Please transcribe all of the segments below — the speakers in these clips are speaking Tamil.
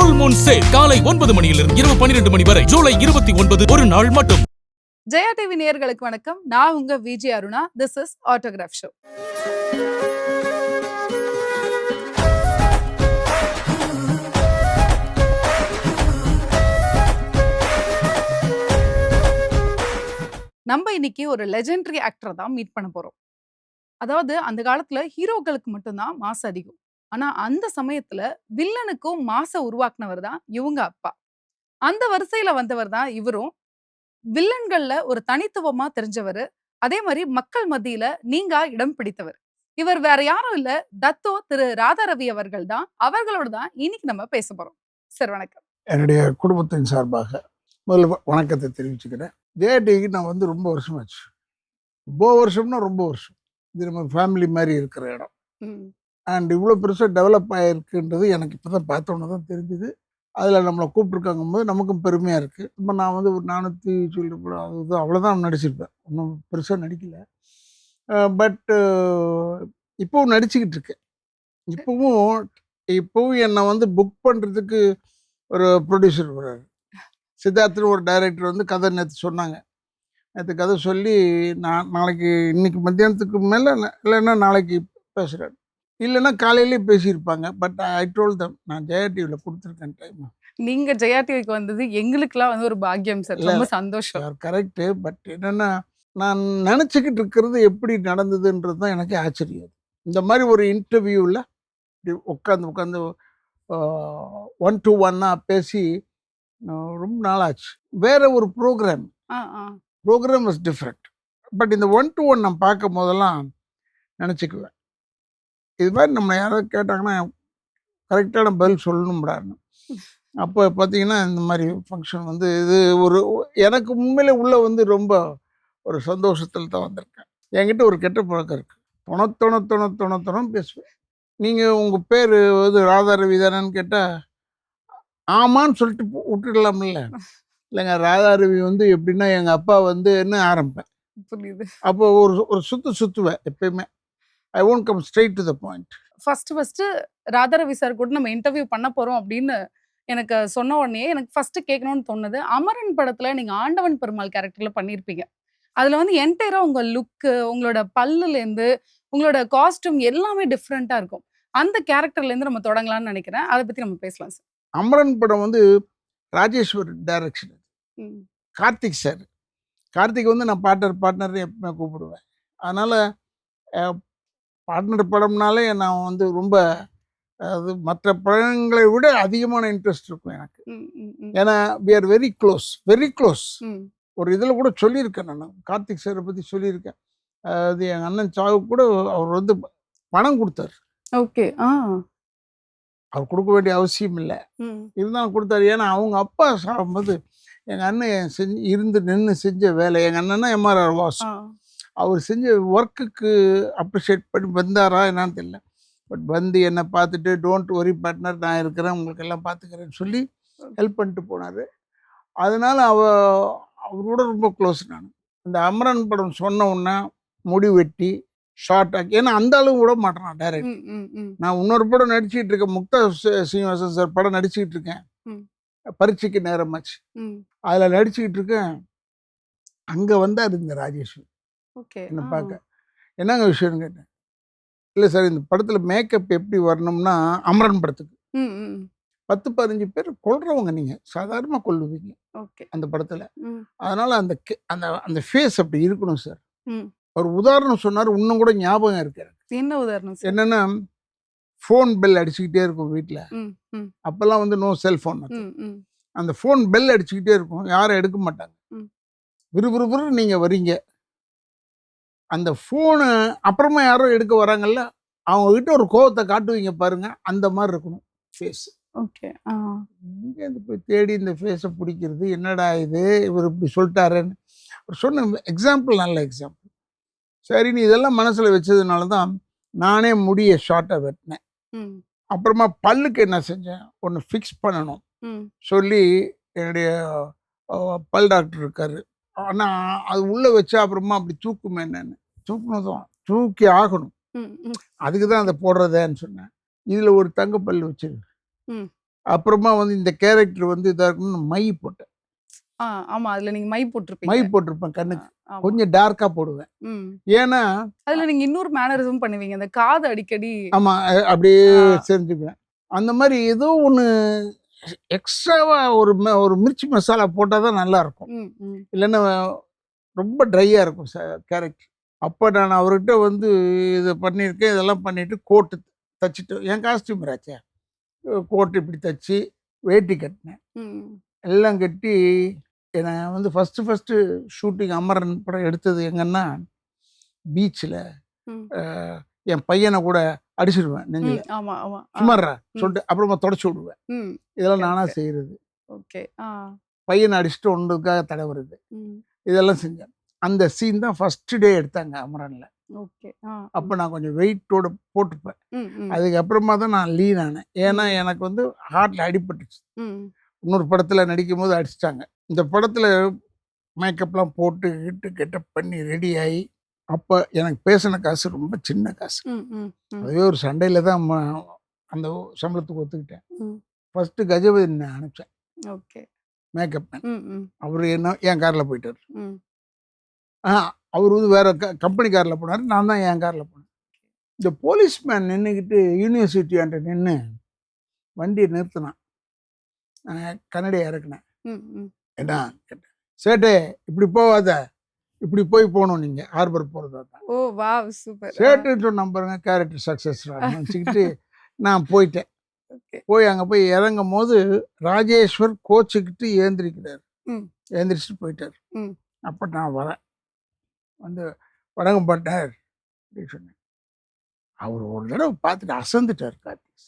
ஃபுல் மூன் சேல் காலை 9 மணியிலிருந்து இரவு 12 மணி வரை ஜூலை 29 ஒரு நாள் மட்டும். ஜெயா டிவி நேயர்களுக்கு வணக்கம். நான் உங்க Viji Aruna. This is autograph show. நம்ம இன்னைக்கு ஒரு லெஜெண்டரி ஆக்டரை தான் மீட் பண்ண போறோம். அதாவது அந்த காலத்துல ஹீரோக்களுக்கு மட்டும்தான் மாசு அதிகம். ஆனா அந்த சமயத்துல வில்லனுக்கும் மாச உருவாக்குனவர் தான் இவங்க அப்பா. அந்த வரிசையில வந்தவர் தான் இவரும். வில்லன்கள்ல ஒரு தனித்துவமா தெரிஞ்சவர். அதே மாதிரி மக்கள் மத்தியில நீங்கா இடம் பிடித்தவர். இவர் வேற யாரும் இல்ல, தத்தோ திரு ராதாரவி அவர்கள் தான். அவர்களோட தான் இன்னைக்கு நம்ம பேச போறோம். சார் வணக்கம். என்னுடைய குடும்பத்தின் சார்பாக முதல்ல வணக்கத்தை தெரிவிச்சுக்கிறேன். ஜெயடிக்கு நான் வந்து ரொம்ப வருஷமாச்சு. ரொம்ப வருஷம்னா ரொம்ப வருஷம். இது நம்ம ஃபேமிலி மாதிரி இருக்கிற இடம். அண்ட் இவ்வளோ பெருசாக டெவலப் ஆகிருக்குன்றது எனக்கு இப்போ தான் பார்த்தோன்னு தான் தெரிஞ்சுது. அதில் நம்மளை கூப்பிட்ருக்காங்கும் போது நமக்கும் பெருமையாக இருக்குது. இப்போ நான் வந்து ஒரு 400 சொல்லிட்டு கூட அது அவ்வளோதான் நடிச்சிருப்பேன். ஒன்றும் பெருசாக நடிக்கலை. பட் இப்போவும் நடிச்சுக்கிட்டு இருக்கேன். இப்போவும் என்னை வந்து புக் பண்ணுறதுக்கு ஒரு ப்ரொடியூசர் வர்றாரு. சித்தார்த்துன்னு ஒரு டைரக்டர் வந்து கதை நேற்று சொன்னாங்க. நேற்று கதை சொல்லி நான் நாளைக்கு இன்னைக்கு மத்தியானத்துக்கு மேலே இல்லைன்னா நாளைக்கு பேசுகிறேன், இல்லைன்னா காலையிலேயே பேசியிருப்பாங்க. பட் ஐ டோல்ட் தம் நான் ஜெயா டிவியில் கொடுத்துருக்கேன் டைம். நீங்க ஜெயா டிவிக்கு வந்தது எங்களுக்குலாம் வந்து ஒரு பாக்கியம் சார். ரொம்ப சந்தோஷம். கரெக்டு. பட் என்னென்னா நான் நினச்சிக்கிட்டு இருக்கிறது எப்படி நடந்ததுன்றது தான் எனக்கு ஆச்சரியம். இந்த மாதிரி ஒரு இன்டர்வியூவில் உட்காந்து 1-to-1 பேசி ரொம்ப நாளாச்சு. வேற ஒரு ப்ரோக்ராம் வாஸ் டிஃப்ரெண்ட். பட் இந்த 1-to-1 நான் பார்க்கும் போதெல்லாம் நினச்சிக்குவேன், இது மாதிரி நம்ம யாராவது கேட்டாங்கன்னா கரெக்டான பதில் சொல்லணும்டான்னு. அப்போ பார்த்தீங்கன்னா இந்த மாதிரி ஃபங்க்ஷன் வந்து இது ஒரு எனக்கு உண்மையிலே உள்ளே வந்து ரொம்ப ஒரு சந்தோஷத்தில் தான் வந்திருக்கேன். என்கிட்ட ஒரு கெட்ட பழக்கம் இருக்குது. தொண பேசுவேன். நீங்கள் உங்கள் பேர் வந்து ராதாரவி தானேன்னு கேட்டால் ஆமான்னு சொல்லிட்டு விட்டுடலாம்ல. இல்லைங்க, ராதாரவி வந்து எப்படின்னா எங்கள் அப்பா வந்து என்ன ஆரம்பிப்பேன். புரியுது. அப்போ ஒரு சுற்றுவேன் எப்பயுமே. I won't come straight to the point. First Radharavi sir கூட நம்ம இன்டர்வியூ பண்ண போறோம் அப்படின்னு எனக்கு சொன்ன உடனே எனக்கு ஃபர்ஸ்ட் கேட்கணும்னு தோணுது. அமரன் படத்துல நீங்க ஆண்டவன் பெருமாள் கேரக்டர்ல பண்ணியிருப்பீங்க. அதுல வந்து என்டையரா உங்க லுக்கு, உங்களோட பல்லுலேருந்து உங்களோட காஸ்டியூம் எல்லாமே டிஃப்ரெண்டா இருக்கும். அந்த கேரக்டர்ல இருந்து நம்ம தொடங்கலாம்னு நினைக்கிறேன். அதை பத்தி நம்ம பேசலாம் சார். அமரன் படம் வந்து ராஜேஸ்வர் டைரக்ஷன். கார்த்திக் சார். கார்த்திக் வந்து நான் பார்ட்னர் எப்பவுமே கூப்பிடுவேன். அதனால் பார்ட்னர் படம்னாலே நான் வந்து ரொம்ப அது மற்ற படங்களை விட அதிகமான இன்ட்ரெஸ்ட் இருக்கும் எனக்கு. ஏன்னா வி ஆர் வெரி க்ளோஸ். ஒரு இதில் கூட சொல்லியிருக்கேன், நான் கார்த்திக் சாரை பற்றி சொல்லியிருக்கேன். அது எங்கள் அண்ணன் சாவுக்கு கூட அவர் வந்து பணம் கொடுத்தார். ஓகே. அவர் கொடுக்க வேண்டிய அவசியம் இல்லை, இருந்தாலும் கொடுத்தாரு. ஏன்னா அவங்க அப்பா சாகும்போது எங்கள் அண்ணன் இருந்து நின்று செஞ்ச வேலை, எங்கள் அண்ணன்னா MRR வாஸ், அவர் செஞ்ச ஒர்க்குக்கு அப்ரிஷியேட் பண்ணி வந்தாரா என்னான்னு தெரியல. பட் வந்து என்னை பார்த்துட்டு டோன்ட் ஒரி பார்ட்னர், நான் இருக்கிறேன், உங்களுக்கு எல்லாம் பார்த்துக்கிறேன்னு சொல்லி ஹெல்ப் பண்ணிட்டு போனார். அதனால் அவரோட ரொம்ப க்ளோஸ் நான். இந்த அமரன் படம் சொன்ன உடனே முடி வெட்டி ஷார்ட் ஆக்கி, ஏன்னா அந்த அளவு விட மாட்டேன் டைரக்ட். நான் இன்னொரு படம் நடிச்சுக்கிட்டு இருக்கேன், முக்தா சீனிவாசன் சார் படம் நடிச்சுக்கிட்டு இருக்கேன், பரீட்சைக்கு நேரமாச்சு. அதில் நடிச்சுக்கிட்டு இருக்கேன். அங்கே வந்தார் இந்த ராஜேஸ்வர் என்னை பார்க்க. என்னங்க விஷயம்னு கேட்டேன். இல்லை சார், இந்த படத்தில் மேக்கப் எப்படி வரணும்னா அமரன் படத்துக்கு 10-15 பேர் கொல்றவங்க, நீங்கள் சாதாரணமாக கொல்லுவீங்க அந்த படத்தில். அதனால் அந்த ஃபேஸ் அப்படி இருக்கணும் சார். ஒரு உதாரணம் சொன்னார், இன்னும் கூட ஞாபகம் இருக்கு. என்ன உதாரணம்? என்னன்னா ஃபோன் பெல் அடிச்சுக்கிட்டே இருக்கும் வீட்டில். அப்போல்லாம் வந்து நோ செல்ஃபோன். அந்த ஃபோன் பெல் அடிச்சுக்கிட்டே இருக்கும், யாரும் எடுக்க மாட்டாங்க. விறுவிறுவிறு நீங்கள் வரீங்க, அந்த ஃபோனு அப்புறமா யாரோ எடுக்க வராங்கல்ல, அவங்ககிட்ட ஒரு கோவத்தை காட்டுவீங்க பாருங்க, அந்த மாதிரி இருக்கணும் ஃபேஸ். ஓகே. இங்கேருந்து போய் தேடி இந்த ஃபேஸை பிடிக்கிறது, என்னடா இது இவர் இப்படி சொல்லிட்டாருன்னு சொன்ன எக்ஸாம்பிள், நல்ல எக்ஸாம்பிள். சரின்னு இதெல்லாம் மனசில் வச்சதுனால தான் நானே முடிய ஷார்ட்டாக வெட்டினேன். அப்புறமா பல்லுக்கு என்ன செஞ்சேன், ஒன்று ஃபிக்ஸ் பண்ணணும் சொல்லி என்னுடைய பல் டாக்டர் இருக்கார். ஆனால் அது உள்ளே வச்சா அப்புறமா அப்படி தூக்குமே, என்னன்னு தூக்குனதும் தூக்கி ஆகணும், அதுக்கு தான் அதை போடுறதேன்னு சொன்னேன். இதில் ஒரு தங்க பல் வச்சிருக்கு, அப்புறமா வந்து இந்த கேரக்டர் வந்து இதா இருக்குன்னு மை போட்டேன். ஆமா. அதுல நீங்க மை மை போட்டிருப்பீங்க. போட்டிருப்பேன் கண்ணுக்கு. ஆமா. கொஞ்சம் டார்க்கா போடுவேன். ம். ஏன்னா அதுல நீங்க இன்னொரு மேனரிசம் பண்ணுவீங்க. அந்த காது அடிக்கடி ஆமா அப்படியே ஆ. செஞ்சுக்குவேன். அந்த மாதிரி ஏதோ ஒண்ணு எக்ஸ்ட்ராவா ஒரு மிர்ச்சி மசாலா போட்டா தான் நல்லா இருக்கும். ம், ம். இல்லைன்னா ரொம்ப ட்ரையா இருக்கும் கேரக்டர். அப்ப நான் அவர்கிட்ட வந்து இதை பண்ணியிருக்கேன். இதெல்லாம் பண்ணிட்டு கோட்டு தச்சுட்டு என் காஸ்டியூமர் ஆச்சே. கோட்டு இப்படி தச்சு வேட்டி கட்டினேன். ம். எல்லாம் கட்டி என்னை வந்து ஃபஸ்ட்டு ஷூட்டிங் அமரன் படம் எடுத்தது எங்கன்னா பீச்சில் ம். என் பையனை கூட அடிச்சிடுவேன் நெஞ்சில். ஆமா, ஆமா. சுமாரா சொல்லிட்டு அப்புறமா தொடச்சி விடுவேன். ம். இதெல்லாம் ஓகே, நானா ஓகே. செய்கிறது. ஓகே. பையனை அடிச்சுட்டு ஒன்றதுக்காக தடவுறது ம். இதெல்லாம் செஞ்சேன். அந்த சீன் தான் ஃபஸ்ட்டு டே எடுத்தாங்க அமரனில். ஓகே. அப்போ நான் கொஞ்சம் வெயிட்டோட போட்டுப்பேன். ம், ம். அதுக்கப்புறமா தான் நான் லீன் ஆனேன். ஏன்னா எனக்கு வந்து ஹார்ட்டில் அடிபட்டுச்சு. ம். இன்னொரு படத்தில் நடிக்கும் போது அடிச்சிட்டாங்க. இந்த படத்தில் மேக்கப்லாம் போட்டு கெட்டப் பண்ணி ரெடி ஆகி அப்போ எனக்கு பேசின காசு ரொம்ப சின்ன காசு. ம், ம், ம். அதுவே ஒரு சண்டையில் தான் அந்த சம்பளத்துக்கு ஒத்துக்கிட்டேன். ம். ஃபஸ்ட்டு கஜபதி நான் அனுப்பிச்சேன் ஓகே. Makeup man. ம், ம். அவர் என்ன என் காரில் போயிட்டார். ம். அவர் வந்து வேற கம்பெனி காரில் போனார். நான் தான் என் காரில் போனேன். இந்த போலீஸ்மேன் நின்றுக்கிட்டு யூனிவர்சிட்டி அண்ட நின்று வண்டியை நிறுத்தினான். கன்னடியை இறக்குனேன். ம், ம். என்ன கேட்டேன். சேட்டே இப்படி போகாத, இப்படி போய் போகணும் நீங்கள் ஹார்பர் போகிறதா தான். ஓ வாவ் சூப்பர். சேட்டுன்னு சொன்ன பாருங்க கேரக்டர் சக்ஸஸ் நினச்சிக்கிட்டு நான் போயிட்டேன். ஓகே. போய் அங்கே போய் இறங்கும் போது ராஜேஸ்வர் கோச்சிக்கிட்டு ஏந்திரிக்கிறார். ம். ஏந்திரிச்சிட்டு போயிட்டார். ம். அப்போ நான் வரேன். வந்து வணக்கம் பட்டார் அப்படின்னு சொன்னேன். அவர் ஒரு தடவை பார்த்துட்டு அசந்துட்டார் கார்த்திக்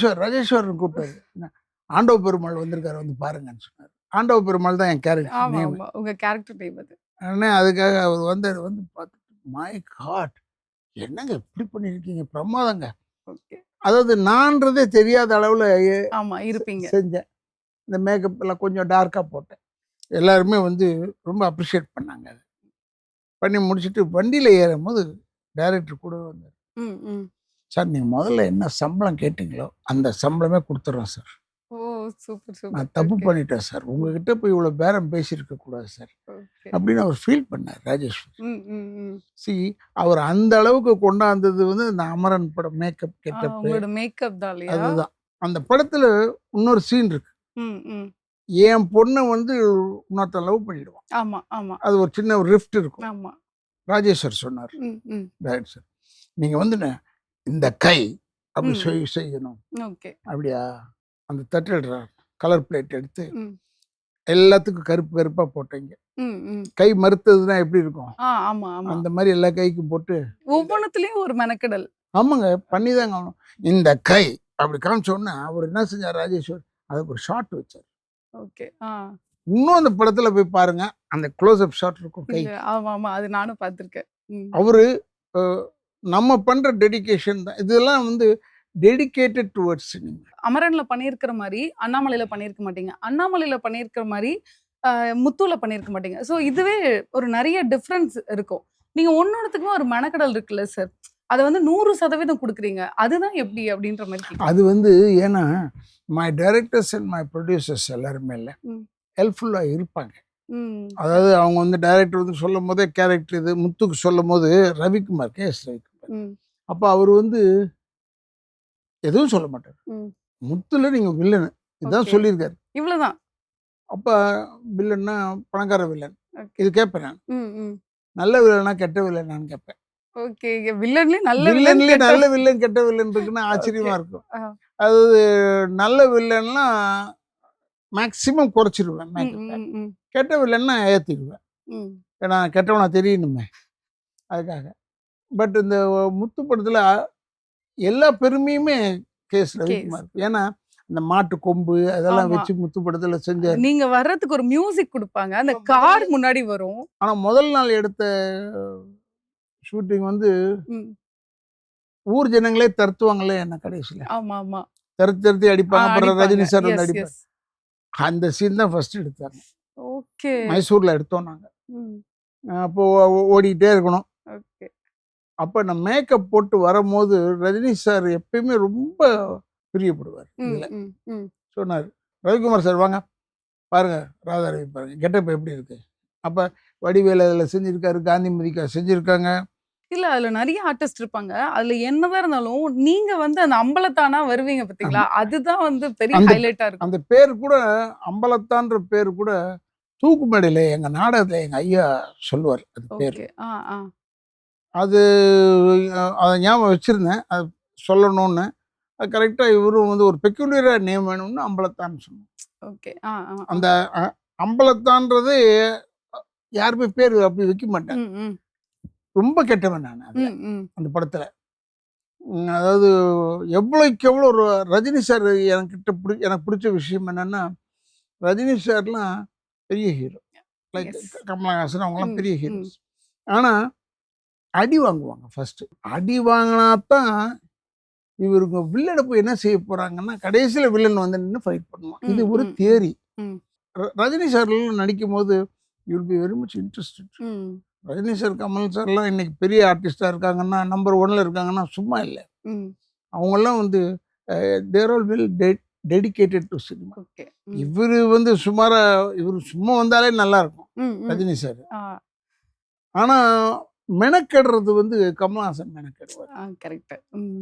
சார். ராஜேஸ்வர்னு கூப்பிட்டாரு. ஆண்டவ பெருமாள் வந்திருக்காரு வந்து பாருங்கன்னு சொன்னார். ஆண்டவ பெருமாள் தான் என் கேரக்டர் ஆமா, நேம். ஆமா. உங்க கேரக்டர் நேம் அது. உடனே அதுக்காக அவர் வந்தார். வந்து பார்த்துட்டு மை காட் என்னங்க இப்படி பண்ணியிருக்கீங்க, பிரமாதங்க. ஓகே. அதாவது நான்றதே தெரியாத அளவில் ஆமா இருப்பீங்க. செஞ்சேன். இந்த மேக்கப் எல்லாம் கொஞ்சம் டார்க்காக போட்டேன். எல்லாருமே வந்து ரொம்ப அப்ரிஷியேட் பண்ணாங்க. அதை பண்ணி முடிச்சுட்டு வண்டியில் ஏறும் போது டைரக்டர் கூட வந்தார். ம், ம். சார் நீங்கள் முதல்ல என்ன சம்பளம் கேட்டீங்களோ அந்த சம்பளமே கொடுத்துட்றோம் சார். ஓ சூப்பர், சூப்பர். நான் தப்பு ஓகே. பண்ணிட்டேன் சார். உங்ககிட்ட போய் இவ்வளோ பேரம் பேசியிருக்க கூடாது சார் ஓகே. அப்படின்னு அவர் ஃபீல் பண்ணார் ராஜேஸ்வர். ம், ம், ம். அவர் அந்த அளவுக்கு கொண்டாந்தது வந்து இந்த அமரன் படம் மேக்கப் கெட்டப். உங்களோட மேக்கப் தான் இல்லையா? அதுதான் அந்த படத்துல இன்னொரு சீன் இருக்கு. ம், ம். என் பொண்ணை வந்து இன்னொருத்தன் லவ் பண்ணிடுவான். ஆமா, ஆமா, அது ஒரு சின்ன ஒரு ரிஃப்ட் இருக்கும். ஆமா. ராஜேஸ்வர் சொன்னார் ம், ம். டைரக்டர், நீங்க வந்து இந்த கை அப்படி ம். செய்யணும். ஓகே. அப்படியா? அந்த தட்டில் கலர் பிளேட் எடுத்து ம். எல்லாத்துக்கும் கருப்பு கருப்பா போட்டீங்க. ம், ம். கை மறுத்ததுன்னா எப்படி இருக்கும்? ஆமா, ஆமா. அந்த மாதிரி எல்லா கைக்கும் போட்டு ஒவ்வொன்னுத்துலயும் ஒரு மெனக்கெடல். ஆமாங்க பண்ணிதாங்க ஆகணும். இந்த கை அப்படி காமிச்சோன்னா அவர் என்ன செஞ்சார் ராஜேஸ்வர், அதுக்கு ஒரு ஷாட் வச்சார். ஓகே. இன்னும் அந்த படத்துல போய் பாருங்க, அந்த க்ளோஸ் அப் ஷாட் இருக்கும் கை. ஆமா, ஆமா. அது நானும் பார்த்திருக்கேன். ம். அவரு நம்ம பண்ற டெடிகேஷன் தான் இதெல்லாம் வந்து டெடிகேட்டட் டுவர்ட்ஸ் சினிமா. அமரன்ல பண்ணியிருக்கிற மாதிரி அண்ணாமலையில பண்ணியிருக்க மாட்டீங்க. அண்ணாமலையில பண்ணியிருக்கிற மாதிரி முத்துல பண்ணியிருக்க மாட்டீங்க. ஸோ இதுவே ஒரு நிறைய டிஃப்ரென்ஸ் இருக்கும். நீங்க ஒன்னொன்னுத்துக்குமே ஒரு மெனக்கடல் இருக்குல்ல சார். அதை வந்து 100% கொடுக்குறீங்க. அதுதான் எப்படி அப்படின்ற மாதிரி கேக்குறேன். அது வந்து ஏன்னா my directors and my producers எல்லாருமே இல்லை ம். ஹெல்ப்ஃபுல்லாக இருப்பாங்க. ம். அதாவது அவங்க வந்து டைரக்டர் வந்து சொல்லும் போதே கேரக்டர் இது முத்துக்கு சொல்லும் போது ரவிக்குமார் கேஎஸ் ரவிக்குமார் ம். அப்போ அவர் வந்து எதுவும் சொல்ல மாட்டார். ம். முத்துல நீங்க வில்லனு இதுதான் ஓகே. சொல்லியிருக்காரு. இவ்வளவுதான். அப்போ வில்லன்னா பணக்கார வில்லன் ஓகே. இது கேட்பேன் நான். ம், ம். நல்ல வில்லனா கெட்ட வில்லனான்னு கேட்பேன். ஓகே. வில்லன்லயே நல்ல வில்லன் வில்லன்லயே கெட்ட நல்ல வில்லன் கெட்ட வில்லன் இருக்குன்னா ஆச்சரியமா ஓகே. இருக்கும். ஆ. அதாவது நல்ல வில்லன்லாம் மேக்சிமம் குறைச்சிருவேன் ம், மேக்கப். ம், ம். கெட்ட வில்லன்னா ஏற்றிடுவேன். ம். ஏன்னா கெட்டவனா தெரியணுமே அதுக்காக. பட் இந்த முத்து படத்தில் எல்லா பெருமையுமே கேஸ் ரவிக்குமார். ஏன்னா இந்த மாட்டு கொம்பு அதெல்லாம் ஆமா. வச்சு முத்து படத்தில் செஞ்சார். நீங்க வர்றதுக்கு ஒரு மியூசிக் கொடுப்பாங்க. அந்த கார் முன்னாடி வரும். ஆனால் முதல் நாள் எடுத்த ஷூட்டிங் வந்து ம். ஊர் ஜனங்களே தருத்துவாங்களே என்ன கடைசியில் ஆமா, ஆமா. தருத்தி அடிப்பாங்க. அப்புறம் அடிப்பாங்க. ரஜினி சார் வந்து எஸ், அடிப்பார். எஸ். அந்த சீன் தான் ஃபர்ஸ்ட் எடுத்தாங்க. ஓகே. மைசூரில் எடுத்தோம் நாங்கள். ம். அப்போது ஓடிக்கிட்டே இருக்கணும். ஓகே. அப்போ நான் மேக்கப் போட்டு வரும்போது ரஜினி சார் எப்பயுமே ரொம்ப பிரியப்படுவார். ம், இதில் ம், ம். சொன்னார், ரவிக்குமார் சார் வாங்க பாருங்க, ராதாரவி பாருங்க, கெட்டப் எப்படி இருக்கு. அப்போ வடிவேலு அதில் செஞ்சுருக்காரு, காந்திமதிக்கா செஞ்சுருக்காங்க. இல்ல அதுல நிறைய ஆர்டிஸ்ட் இருப்பாங்க. அதுல என்னதான் இருந்தாலும் நீங்க வந்து அந்த அம்பலத்தானா வருவீங்க பாத்தீங்களா? அதுதான் வந்து பெரிய அந்த ஹைலைட்டா இருக்கும். அந்த பேர் கூட அம்பலத்தான்ற பேர் கூட தூக்கு மேடையில் எங்கள் நாடகத்தில் எங்கள் ஐயா சொல்லுவார் அது பேர். ஓகே. ஆ, ஆ. அது அதை ஞாபகம் வச்சுருந்தேன், அது சொல்லணும்னு. அது கரெக்டாக இவரும் வந்து ஒரு பெக்குலியராக நேம் வேணும்னு அம்பலத்தான் சொன்னோம். ஓகே. ஆ, ஆ, ஆ. அந்த அம்பலத்தான்றது யாருமே பேர் அப்படி வைக்க மாட்டாங்க. ம், ம். ரொம்ப கெட்டவன் நான் அதில், ம், ம். அந்த படத்தில். அதாவது எவ்வளோக்கு எவ்வளோ ஒரு ரஜினி சார் எனக்கு பிடிச்ச விஷயம் என்னென்னா, ரஜினி சார்லாம் பெரிய ஹீரோ, லைக் Yes. கமலஹாசன் அவங்களாம் ம், பெரிய ம். ஹீரோஸ். ஆனால் அடி வாங்குவாங்க ஃபர்ஸ்ட். அடி வாங்கினா தான் இவருங்க வில்லனை போய் என்ன செய்ய போறாங்கன்னா, கடைசியில் வில்லன் வந்து நின்று ஃபைட் பண்ணுவான். இது ம், ஒரு ம், தியரி. ம். ரஜினி சார்லாம் நடிக்கும் போது you will be very much interested. ம், ரஜினி சார், கமல் சார்லாம் இன்னைக்கு பெரிய ஆர்டிஸ்டாக இருக்காங்கன்னா, நம்பர் 1ல இருக்காங்கன்னா சும்மா இல்லை. ம். அவங்கெல்லாம் வந்து there all well dedicated to cinema. Okay. இவர் வந்து இவர் சும்மா வந்தாலே நல்லா இருக்கும் ம், ம். ரஜினி சார். ஆ, ஆனால் மெனக்கெடுறது வந்து கமல்ஹாசன் மெனக்கெடுவார். ஆ கரெக்ட். ம்.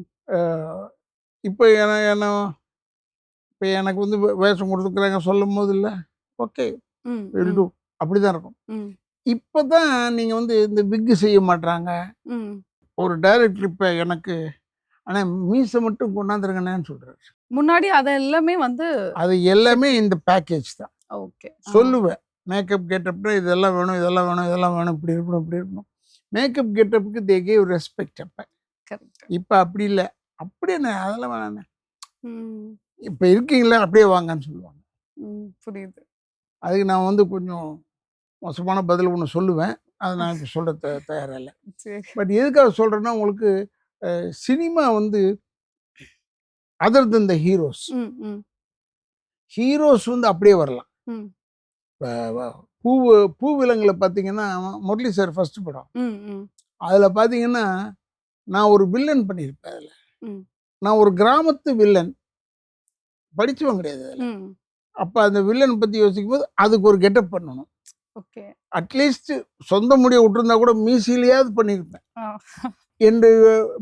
இப்போ இப்போ எனக்கு வந்து வேஷம் கொடுத்துருக்குறாங்க சொல்லும் போது இல்லை, ஓகே ம், வில் ம். டூ, அப்படி தான் இருக்கும். ம், இப்போ தான் நீங்கள் வந்து இந்த விக்கு செய்ய மாட்றாங்க. ம். ஒரு டைரக்டர் இப்போ எனக்கு ஆனால் மீசை மட்டும் கொண்டாந்துருங்கண்ணேன்னு சொல்கிறாரு. முன்னாடி அத எல்லாமே வந்து அது எல்லாமே இந்த பேக்கேஜ் தான். ஓகே. சொல்லுவேன், மேக்கப் கெட்டப்னா இதெல்லாம் வேணும், இதெல்லாம் வேணும், இதெல்லாம் வேணும், இப்படி இருக்கணும், இப்படி இருக்கணும். மேக்கப் கெட்டப்புக்கு தே கேவ் ரெஸ்பெக்ட். அப்போ கரெக்ட். இப்போ அப்படி இல்லை. அப்படியே அதெல்லாம் வேணாண்ணே, ம், இப்போ இருக்கீங்களா அப்படியே வாங்கன்னு சொல்லுவாங்க. ம். புரியுது. அதுக்கு நான் வந்து கொஞ்சம் மோசமான பதில் ஒன்று சொல்லுவேன். அதை நான் இப்போ சொல்ல தயாராக இல்லை. சரி. பட் எதுக்காக சொல்கிறேன்னா, உங்களுக்கு சினிமா வந்து அதர் தென் த ஹீரோஸ், ம், ம், ஹீரோஸ் வந்து அப்படியே வரலாம். ம், பூவிலங்கில் பார்த்தீங்கன்னா முரளி சார் ஃபர்ஸ்ட் படம், ம், ம், அதில் பார்த்தீங்கன்னா நான் ஒரு வில்லன் பண்ணியிருப்பேன். அதில் ம், நான் ஒரு கிராமத்து வில்லன், படித்தவன் கிடையாது அதில். ம். அப்போ அந்த வில்லன் பற்றி யோசிக்கும் போது அதுக்கு ஒரு கெட்டப் பண்ணணும். ஓகே. அட்லீஸ்ட் சொந்த முடியை விட்டுருந்தா கூட மீசிலையாவது பண்ணியிருப்பேன், ஆ. என்று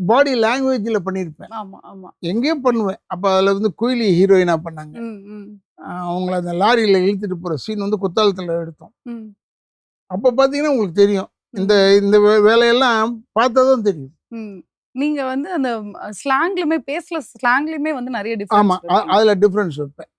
பாடி லாங்குவேஜில் பண்ணியிருப்பேன், ஆமா, ஆமா. எங்கேயோ பண்ணுவேன். அப்போ அதில் வந்து குயிலி ஹீரோயினாக பண்ணாங்க. ம், ம், அவங்கள அந்த லாரியில் இழுத்துட்டு போகிற சீன் வந்து குத்தாலத்தில் எடுத்தோம். ம், அப்போ பார்த்தீங்கன்னா உங்களுக்கு தெரியும், இந்த ம், இந்த வேலையெல்லாம் பார்த்தா தான் தெரியும். ம். நீங்க வந்து அந்த ஸ்லாங்லயுமே பேசல ஸ்லாங்லயுமே வந்து நிறைய ஆமாம், டிஃபரன்ஸ் அதில் டிஃப்ரென்ஸ் வைப்பேன்.